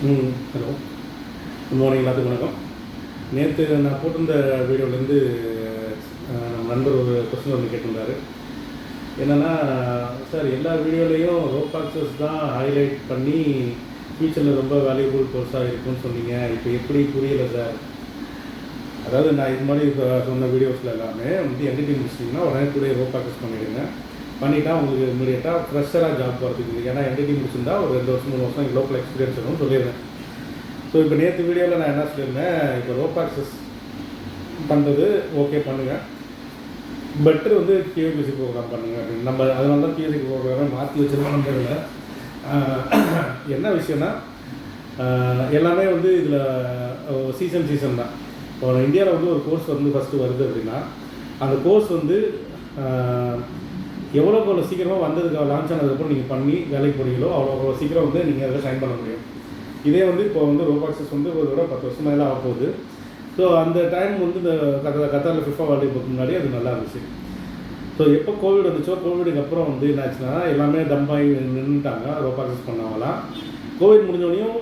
Hello, good morning, எல்லாத்துக்கும் வணக்கம். நேற்று நான் போட்டிருந்த வீடியோலேருந்து நம்ம நண்பர் ஒரு கொஸ்டின் ஒன்று கேட்டிருந்தார். என்னென்னா, சார் எல்லா வீடியோலேயும் ரோபாக்சஸ் தான் ஹைலைட் பண்ணி ஃப்யூச்சரில் ரொம்ப வேல்யூபுள் கோர்ஸாக இருக்குன்னு சொன்னீங்க, இப்போ எப்படி புரியலை சார்? அதாவது நான் இது மாதிரி சொன்ன வீடியோஸில் எல்லாமே வந்து என்டிடி முடிச்சிட்டிங்கன்னா உடனே கூட ரோபாக்சஸ் பண்ணிவிடுங்க. பண்ணிட்டா உங்களுக்கு இமீடியட்டாக ஃப்ரெஷராக ஜாப் போகிறதுக்கு. ஏன்னா என்டிடி முடிச்சிருந்தா ஒரு 2 வருஷம் 3 வருஷம் லோக்கல் எக்ஸ்பீரியன்ஸ் இருக்கும்னு சொல்லியிருந்தேன். ஸோ இப்போ நேற்று வீடியோவில் நான் என்ன சொல்லியிருந்தேன், இப்போ ரோபாக்சஸ் பண்ணுறது ஓகே பண்ணுங்கள், பெட்டர் வந்து கியூபிசி ப்ரோக்ராம் பண்ணுங்கள் அப்படின்னு. நம்ம அதனால தான் கியூபிசி ப்ரோக்ராமை மாற்றி வச்சுருக்கோம். நம்பரில் என்ன விஷயம்னா, எல்லாமே வந்து இதில் சீசன் தான். இப்போ இந்தியாவில் வந்து ஒரு கோர்ஸ் வந்து ஃபஸ்ட்டு வருது அப்படின்னா, அந்த கோர்ஸ் வந்து எவ்வளோ சீக்கிரமாக வந்ததுக்கு லான்ச் ஆனதுக்கப்புறம் நீங்கள் பண்ணி வேலைக்கு போகிறீங்களோ அவ்வளோ சீக்கிரம் வந்து நீங்கள் அதில் சைன் பண்ண முடியும். இதே வந்து இப்போ வந்து ரோபாக்சஸ் வந்து ஒரு தடவை 10 வருஷம் மேலே ஆக போகுது. ஸோ அந்த டைம் வந்து இந்த கத்தாரில் ஃபிஃபா வேர்ல்டு கப்புக்கு முன்னாடி அது நல்லா இருந்துச்சு. ஸோ எப்போ கோவிட் வந்துச்சோ, கோவிடுக்கு அப்புறம் வந்து என்ன ஆச்சுன்னா எல்லாமே டம்பாகி நின்றுட்டாங்க. ரோபாக்சஸ் பண்ணாங்களாம். கோவிட் முடிஞ்சோடனையும்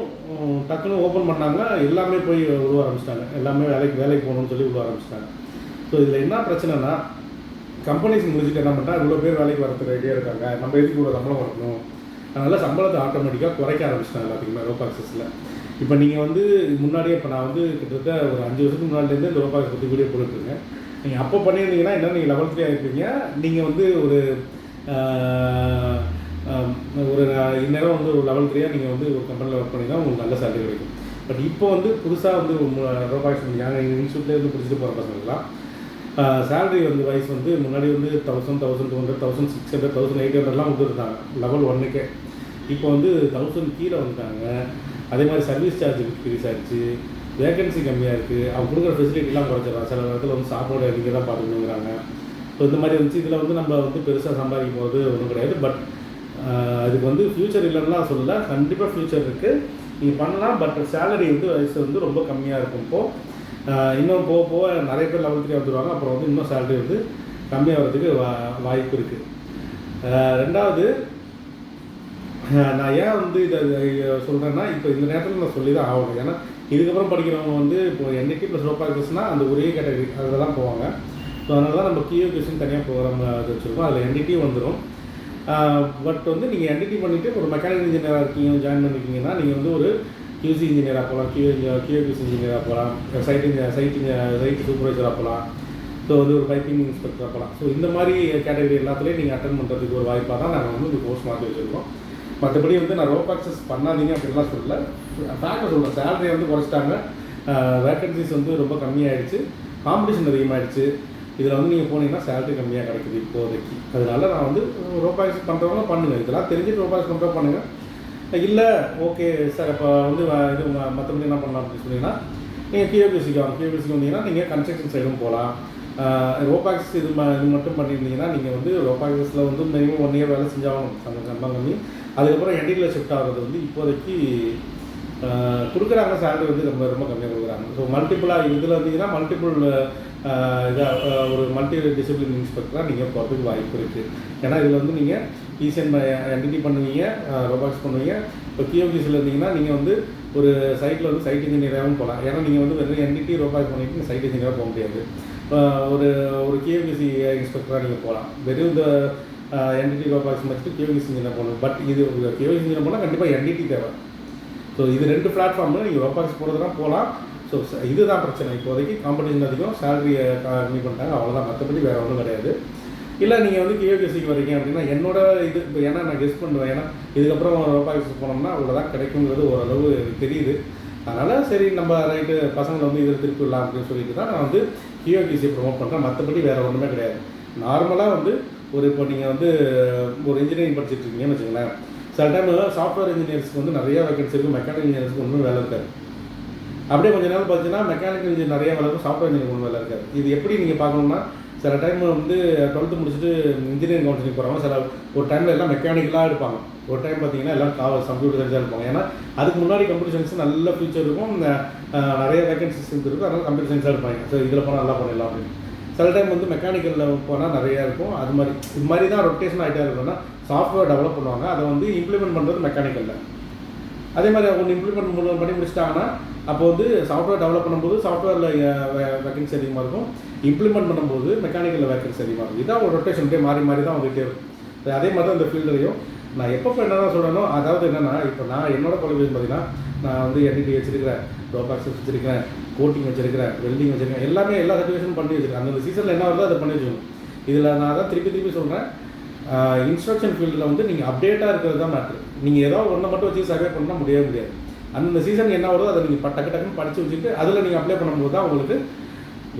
டக்குன்னு ஓப்பன் பண்ணாங்க, எல்லாமே போய் உருவ ஆரம்பிச்சிட்டாங்க. எல்லாமே வேலைக்கு போகணும்னு சொல்லி உருவ ஆரம்பிச்சிட்டாங்க. ஸோ இதில் என்ன பிரச்சனைனா, கம்பெனிஸ் முடிச்சுட்டு என்ன பண்ணால் இவ்வளோ பேர் வேலைக்கு வரதுக்கு ரெடியாக இருக்காங்க, நம்ம எதுக்கு இவ்வளோ சம்பளம் வரணும், அதனால் சம்பளத்தை ஆட்டோமேட்டிக்காக குறைக்க ஆரம்பிச்சிட்டாங்க எல்லாத்துக்குமே ரோபாக்சஸில். இப்போ நீங்கள் வந்து முன்னாடியே, இப்போ நான் வந்து கிட்டத்தட்ட ஒரு 5 வருஷத்துக்கு முன்னாடிலேருந்து இந்த ரோபாக்ஸ் பற்றி வீடியோ போட்டுருக்கேன். நீங்கள் அப்போ பண்ணியிருந்தீங்கன்னா என்ன, நீங்கள் லெவல் 3 ஆகிருப்பீங்க. நீங்கள் வந்து ஒரு இந்நேரம் வந்து ஒரு லெவல் 3 நீங்கள் வந்து ஒரு கம்பெனியில் ஒர்க் பண்ணி தான் உங்களுக்கு நல்ல சேலரி கிடைக்கும். பட் இப்போ வந்து புதுசாக வந்து ரோபாக்ஸ் பண்ணியாங்க. எங்கள் இன்ஸ்டியூட்லேருந்து பிடிச்சிட்டு போகிற பசங்கள்லாம் சேலரி வந்து வைஸ் வந்து முன்னாடி வந்து 1000, 1200, 1600, 1800லாம் வந்துருந்தாங்க லெவல் 1க்கே. இப்போ வந்து 1000 கீழே வந்துட்டாங்க. அதே மாதிரி சர்வீஸ் சார்ஜ் இன்க்ரீஸ் ஆகிடுச்சு, வேகன்சி கம்மியாக இருக்குது, அவங்க கொடுக்குற ஃபெசிலிட்டிலாம் குறைச்சிடறாங்க. சில இடத்துல வந்து சாப்பாடு நீங்கள் தான் பார்த்துக்கணுங்கிறாங்க. ஸோ இந்த மாதிரி வந்துச்சு. இதில் வந்து நம்ம வந்து பெருசாக சம்பாதிக்கும் போது ஒன்றும் கிடையாது. பட் அதுக்கு வந்து ஃப்யூச்சர் இல்லைன்னா சொல்லலை, கண்டிப்பாக ஃப்யூச்சர் இருக்குது, நீங்கள் பண்ணலாம். பட் சேலரி வந்து வயசு வந்து ரொம்ப கம்மியாக இருக்கும். இப்போது இன்னும் போக நிறைய பேர் லெவல் 3 வந்துடுவாங்க. அப்புறம் வந்து இன்னும் சேலரி வந்து கம்மியாக வரதுக்கு வாய்ப்பு இருக்குது. ரெண்டாவது, நான் ஏன் வந்து இதை சொல்கிறேன்னா, இப்போ இந்த நேரத்தில் நான் சொல்லி தான் ஆகணும். ஏன்னா இதுக்கப்புறம் படிக்கிறவங்க வந்து இப்போ என்டிடி ப்ளஸ் ரோபாக்சஸ்னால் அந்த ஒரே கேட்டகரி அதில் தான் போவாங்க. ஸோ அதனால தான் நம்ம கியூபிசின்னு தனியாக ப்ரோக்ராம் வச்சுருக்கோம். அதில் என்டிடி வந்துடும். பட் வந்து நீங்கள் என்டிடி பண்ணிவிட்டு ஒரு மெக்கானிக்கல் இன்ஜினியராக இருக்கீங்க, ஜாயின் பண்ணியிருக்கீங்கன்னா நீங்கள் வந்து ஒரு QC இன்ஜினியராக போகலாம், QAQC இன்ஜினியராக போகலாம், சைட் சூப்பர்வைசராக போகலாம். ஸோ வந்து ஒரு பைப்பிங் இன்ஸ்பெக்டராக போகலாம். ஸோ இந்த மாதிரி கேட்டகரி எல்லாத்துலேயும் நீங்கள் அட்டன் பண்ணுறதுக்கு ஒரு வாய்ப்பாக தான் நாங்கள் வந்து இந்த கோர்ஸ் மாற்றி வச்சுருக்கோம். மற்றபடி வந்து நான் ரோபாக்சஸ் பண்ணாதீங்க அப்படின்லாம் சொல்லலை, ஃபேக்டை சொல்கிறேன். சேலரியை வந்து குறைச்சிட்டாங்க, வேக்கன்சிஸ் வந்து ரொம்ப கம்மியாகிடுச்சு, காம்படிஷன் அதிகமாகிடுச்சு. இதில் வந்து நீங்கள் போனீங்கன்னா சேலரி கம்மியாக கிடைக்குது இப்போதைக்கு. அதனால நான் வந்து ரோபாக்சஸ் பண்ணுறவங்க பண்ணுங்கள், இதெல்லாம் தெரிஞ்சுட்டு ரோபாக்ஸ் பண்ணுறவங்க பண்ணுங்கள். இல்லை ஓகே சார், இப்போ வந்து இது மற்றபடி என்ன பண்ணலாம் அப்படின்னு சொன்னீங்கன்னா, நீங்கள் கியூபிசிக்கு வந்தீங்கன்னா நீங்கள் கன்ஸ்ட்ரக்ஷன் சைடும் போகலாம். ரோபாக்ஸ் இது மட்டும் பண்ணியிருந்தீங்கன்னா நீங்கள் வந்து ரோபாக்ஸில் வந்து மினிமம் 1 இயர் வேலை செஞ்சாகணும், அந்த சம்பளம் கம்மி. அதுக்கப்புறம் என்டிடியில் ஷிஃப்ட் ஆகிறது வந்து இப்போதைக்கு கொடுக்குறாங்க, சேலரி வந்து ரொம்ப ரொம்ப கம்மியாக கொடுக்குறாங்க. ஸோ மல்டிப்புளாக இதில் இருந்தீங்கன்னா மல்டிப்புள் இதாக ஒரு மல்டி டிசிப்ளின் இன்ஸ்பெக்டராக நீங்கள் போகிறதுக்கு வாய்ப்பு இருக்குது. ஏன்னா இதில் வந்து நீங்கள் ஈசிஎன் என்டிடி பண்ணுவீங்க, ரோபாக்ஸ் பண்ணுவீங்க. இப்போ கியூபிசியில் இருந்தீங்கன்னா நீங்கள் வந்து ஒரு சைட்டில் வந்து சைட் இன்ஜினியராகவும் போகலாம். ஏன்னா நீங்கள் வந்து வெறும் என்டிடி ரோபாக்ஸ் பண்ணிட்டு நீங்கள் சைட் இன்ஜினியராக போக முடியாது. ஒரு கியூபிசி இன்ஸ்பெக்டராக நீங்கள் போகலாம். வெறும் இந்த என்டிடி ரோபாக்ஸ் வச்சுட்டு கியூபிசி இன்ஜினியர் போகணும். பட் இது கியூபிசி இன்ஜினியர் போனால் கண்டிப்பாக என்டிடி தேவை. ஸோ இது 2 பிளாட்ஃபார்மில் நீங்கள் ரோபாக்ஸ் போகிறதுனா போகலாம். ஸோ இதுதான் பிரச்சனை. இப்போதைக்கு காம்படிஷன் அதிகம், சேலரியை கம்மி பண்ணிட்டாங்க, அவ்வளோதான். மற்றபடி வேறு ஒன்றும் கிடையாது. இல்லை நீங்கள் வந்து கியூபிசிக்கு வரீங்க அப்படின்னா என்னோட இது இப்போ, ஏன்னா நான் கெஸ் பண்ணுவேன், ஏன்னா இதுக்கப்புறம் ரோபாக்ஸ் போனோம்னா அவ்வளோதான் கிடைக்குங்கிறது ஓரளவு தெரியுது. அதனால் சரி நம்ம ரைட்டு பசங்களை வந்து இதில் திருப்பி விடலாம் அப்படின்னு சொல்லிட்டு தான் நான் வந்து கியூபிசியை ப்ரொமோட் பண்ணுறேன். மற்றபடி வேறு ஒன்றுமே கிடையாது. நார்மலாக வந்து இப்போ நீங்கள் வந்து ஒரு இன்ஜினியரிங் படிச்சுட்டு இருக்கீங்கன்னு வச்சுங்களேன், சில டைம் சாஃப்ட்வேர் இன்ஜினியர்ஸ்க்கு வந்து நிறைய வேகன்சி இருக்கும், மெக்கானிக்கல் இன்ஜினியர்ஸ்க்கு ஒன்றும் வேலை இருக்காது. அப்படியே கொஞ்சம் நேரம் பார்த்தீங்கன்னா மெக்கானிக்கல் இன்ஜினியர் நிறைய வேலை இருக்கும், சாஃப்ட்வேர் இன்ஜினியர் ஒன்றும் வேலை இருக்காது. இது எப்படி நீங்கள் பார்க்கணும்னா, சில டைம் வந்து 12th முடிச்சுட்டு இன்ஜினியரிங் கவுன்சிலிங் போகிறவங்க சில ஒரு டைமில் எல்லாம் மெக்கானிக்கலாக இருப்பாங்க, ஒரு டைம் பார்த்தீங்கன்னா எல்லாம் கம்ப்யூட்டர் சயின்ஸாக இருப்பாங்க. ஏன்னா அதுக்கு முன்னாடி கம்ப்யூட்டர் சயின்ஸ் நல்ல ஃபியூச்சர் இருக்கும், நிறைய வேகன்சிஸ் இருக்கும், அதனால் கம்ப்யூட்டர் சயின்ஸாக இருப்பாங்க. ஸோ இதில் போனால் நல்லா பண்ணிடலாம் அப்படின்னு. சில டைம் வந்து மெக்கானிக்கலில் போனால் நிறையா இருக்கும். அது மாதிரி இது மாதிரி தான் ரொட்டேஷன் ஆகிட்டே இருக்குன்னா சாஃப்ட்வேர் டெவலப் பண்ணுவாங்க, அதை வந்து இம்ப்ளிமெண்ட் பண்ணுறது மெக்கானிக்கலில். அதே மாதிரி ஒன்று இம்ப்ளிமெண்ட் பண்ணி முடிச்சிட்டாங்கன்னா அப்போ வந்து சாஃப்ட்வேர் டெவலப் பண்ணும்போது சாஃப்ட்வேரில் வேக்கன்சி அதிகமாக இருக்கும், இம்ப்ளிமெண்ட் பண்ணும்போது மெக்கானிக்கலில் வேக்கன்சி அதிகமாக இருக்கும். இதான் ஒரு ரொட்டேஷன் மாறி மாறி தான் வந்துகிட்டே இருக்கும். அதே மாதிரி தான் இந்த ஃபீல்டுலையும் நான் எப்போ என்ன தான் சொல்லணும், அதாவது என்னென்னா இப்போ நான் என்னோட குவாலிஃபிகேஷன் பார்த்தீங்கன்னா நான் வந்து NDT வச்சிருக்கிறேன், ரோபாக்ஸ் வச்சிருக்கிறேன், கோட்டிங் வச்சிருக்கிறேன், வெல்டிங் வச்சிருக்கேன், எல்லாமே எல்லா சர்டிஃபிகேஷனும் பண்ணி வச்சிருக்கேன். அந்தந்த சீசனில் என்ன வருதோ அதை பண்ணி வச்சுக்கணும். இதில் நான் தான் திருப்பி சொல்கிறேன், இன்ஸ்ட்ரக்ஷன் ஃபீல்டில் வந்து நீங்கள் அப்டேட்டாக இருக்கிறது தான் மேட்ரு. நீங்கள் ஏதோ ஒன்றை மட்டும் வச்சு சர்வே பண்ணால் முடியாது. அந்த சீசன் என்ன வருதோ அதை நீங்கள் டக்குன்னு படித்து வச்சுட்டு அதில் நீங்கள் அப்ளை பண்ணும்போது தான் உங்களுக்கு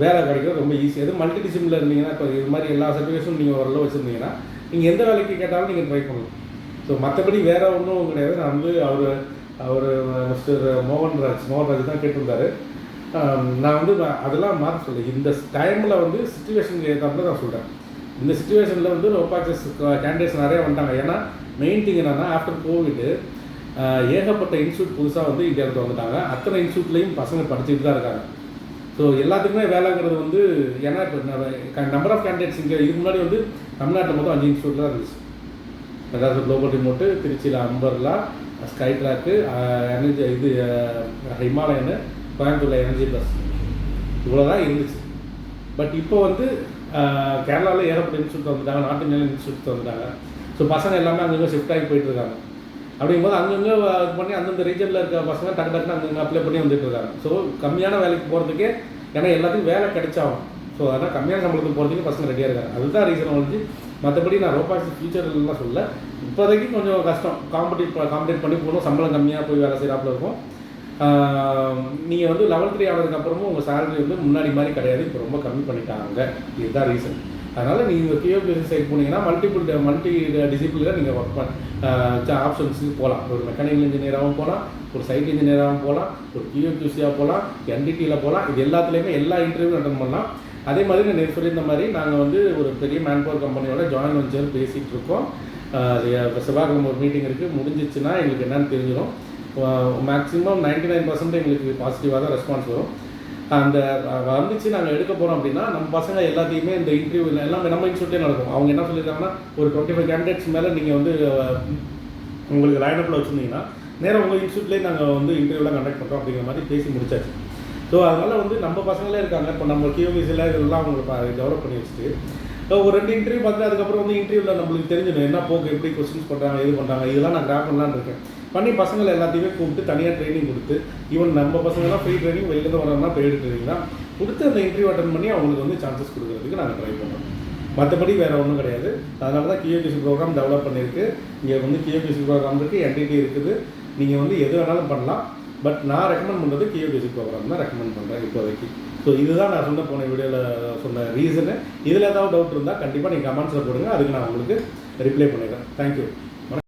வேலை கிடைக்கிறது ரொம்ப ஈஸி. எதுவும் மல்டி டிசிப்ளினில் இருந்தீங்கன்னா, இப்போ இது மாதிரி எல்லா சர்டிஃபிகேஷனும் நீங்கள் ஓரளவு வச்சுருந்தீங்கன்னா நீங்கள் எந்த வேலைக்கு கேட்டாலும் நீங்கள் ட்ரை பண்ணலாம். ஸோ மற்றபடி வேறு ஒன்றும் கிடையாது. நான் வந்து அவர் மிஸ்டர் மோகன்ராஜ் தான் கேட்டிருந்தார். நான் வந்து அதெல்லாம் மாற்ற சொல்ல இந்த டைமில் வந்து சிச்சுவேஷனுக்கு ஏற்றாப்புல நான் சொல்கிறேன். இந்த சிச்சுவேஷனில் வந்து ரோபாக்ஸ் கேண்டிடேட்ஸ் நிறையா வந்துட்டாங்க. ஏன்னா மெயின் திங் என்னன்னா, ஆஃப்டர் கோவிடு ஏகப்பட்ட இன்ஸ்டியூட் புதுசாக வந்து இந்தியாவுக்கு வந்துட்டாங்க. அத்தனை இன்ஸ்டியூட்லேயும் பசங்க படிச்சுட்டு தான் இருக்காங்க. ஸோ எல்லாத்துக்குமே வேலைங்கிறது வந்து ஏன்னா இப்போ நம்பர் ஆஃப் கேண்டிடேட்ஸ் இங்கே இதுக்கு முன்னாடி வந்து தமிழ்நாட்டில் மொத்தம் 5 இன்ஸ்டியூட் தான் இருந்துச்சு. அதாவது குளோபல் ரிமோட்டு, திருச்சியில் அம்பர்லா, ஸ்கை ட்ராக்கு, எனர்ஜி இது ஹிமாலயனு, கோயம்புத்தூரில் எனர்ஜி ப்ளஸ், இவ்வளோ தான் இருந்துச்சு. பட் இப்போ வந்து கேரளாவில் ஏகப்பட்ட இன்ஸ்டியூட் வந்துட்டாங்க, நார்த் இந்தியாவில் இன்ஸ்டியூட் வந்துட்டாங்க. ஸோ பசங்க எல்லாமே அங்கங்கே ஷிஃப்ட் ஆகி போயிட்டுருக்காங்க. அப்படிங்கும்போது அங்கங்கே இது பண்ணி அந்தந்த ரீஜனில் இருக்க பசங்க டக்குன்னு அங்கங்கே அப்ளை பண்ணி வந்துட்டு இருக்காங்க. ஸோ கம்மியான வேலைக்கு போகிறதுக்கே, ஏன்னா எல்லாத்துக்கும் வேலை கிடைச்சாகும். ஸோ அதனால் கம்மியான சம்பளத்துக்கு போகிறதுக்கு பசங்க ரெடியாக இருக்காங்க. அதுதான் ரீசன் வந்து. மற்றபடி நான் ரோபாக்ஸ் ஃபியூச்சர்லாம் சொல்ல, இப்போதைக்கு கொஞ்சம் கஷ்டம், காம்படேட் பண்ணி போகணும், சம்பளம் கம்மியாக போய் வேலை செய்கிறாப்புல இருக்கும். நீங்கள் வந்து லெவல் 3 ஆனதுக்கப்புறமும் உங்கள் சேலரி வந்து முன்னாடி மாதிரி கிடையாது, இப்போ ரொம்ப கம்மி பண்ணிட்டாங்க. இதுதான் ரீசன். அதனால் நீங்கள் QOQC சைட் போனீங்கன்னா மல்டி டிசிப்ளினில் நீங்கள் ஒர்க் ஆப்ஷன்ஸுக்கு போகலாம். ஒரு மெக்கானிக்கல் இன்ஜினியராகவும் போகலாம், ஒரு சைட் இன்ஜினியராகவும் போகலாம், ஒரு QOQCயாக போகலாம், NDTயில் போகலாம். இது எல்லாத்துலேயுமே எல்லா இன்டர்வியூவும் அட்டன் பண்ணலாம். அதே மாதிரி நான் சொல்லியிருந்த மாதிரி நாங்கள் வந்து ஒரு பெரிய மேன்பவர் கம்பெனியோட ஜாயின் வெஞ்சர் பேசிகிட்டு இருக்கோம். செவ்வாய்க்கிழமை ஒரு மீட்டிங் இருக்குது, முடிஞ்சிச்சுன்னா எங்களுக்கு என்னென்னு தெரிஞ்சிடும். மேக்ஸிமம் 99% எங்களுக்கு பாசிட்டிவாக தான் ரெஸ்பான்ஸ் வரும். அந்த வந்துச்சு நாங்கள் எடுக்க போகிறோம் அப்படின்னா நம்ம பசங்க எல்லாத்தையுமே இந்த இன்டர்வியூவில் எல்லாமே நம்ம இன்ஸ்டியூட்டே நடக்கும். அவங்க என்ன சொல்லியிருக்காங்கன்னா, ஒரு 25 கேண்டிடேட்ஸ் மேலே நீங்கள் வந்து உங்களுக்கு லைனப்பில் வச்சுருந்தீங்கன்னா நேராக உங்கள் இன்ஸ்டியூட்லேயே நாங்கள் வந்து இன்டர்வியூலாம் கண்டக்ட் பண்ணுறோம் அப்படிங்கிற மாதிரி பேசி முடிச்சாச்சு. ஸோ அதனால் வந்து நம்ம பசங்களே இருக்காங்க. இப்போ நம்ம QOQCயில் இதெல்லாம் அவங்களுக்கு டெவலப் பண்ணி வச்சுட்டு ஒரு 2 இன்டர்வியூ பார்த்துட்டு அதுக்கப்புறம் வந்து இன்டர்வியூவில் நம்மளுக்கு தெரிஞ்சிடும் என்ன போக்கு, எப்படி கொஸ்டின்ஸ் பண்ணுறாங்க, இது பண்ணுறாங்க. இதெல்லாம் நான் கிராப் பண்ணலான்னு இருக்கேன். பண்ணி பசங்களை எல்லாத்தையுமே கூப்பிட்டு தனியாக ட்ரைனிங் கொடுத்து, ஈவன் நம்ம பசங்கள்லாம் ஃப்ரீ ட்ரைனிங், வெளியிலேருந்து வரோம்னா பெய்டு ட்ரைனிங் தான் கொடுத்து அந்த இன்டர்வியூ அட்டன் பண்ணி அவங்களுக்கு வந்து சான்சஸ் கொடுக்குறதுக்கு நாங்கள் ட்ரை பண்ணுறோம். மற்றபடி வேறு ஒன்றும் கிடையாது. அதனால தான் QOQC ப்ரோக்ராம் டெவலப் பண்ணியிருக்கு. இங்கே வந்து QOQC ப்ரோக்ராம் இருக்குது, NDT இருக்குது. நீங்கள் வந்து எது வேணாலும் பண்ணலாம். பட் நான் ரெக்கமெண்ட் பண்ணுறது QOQC ப்ரோக்ராம் தான் ரெக்கமெண்ட் பண்ணுறேன் இப்போதைக்கு. ஸோ இதுதான் நான் போன வீடியோவில் சொன்ன ரீசனு. இதில் ஏதாவது டவுட் இருந்தால் கண்டிப்பாக நீங்கள் கமெண்ட்ஸில் போடுங்க, அதுக்கு நான் உங்களுக்கு ரிப்ளை பண்ணிடுறேன். தேங்க்யூ.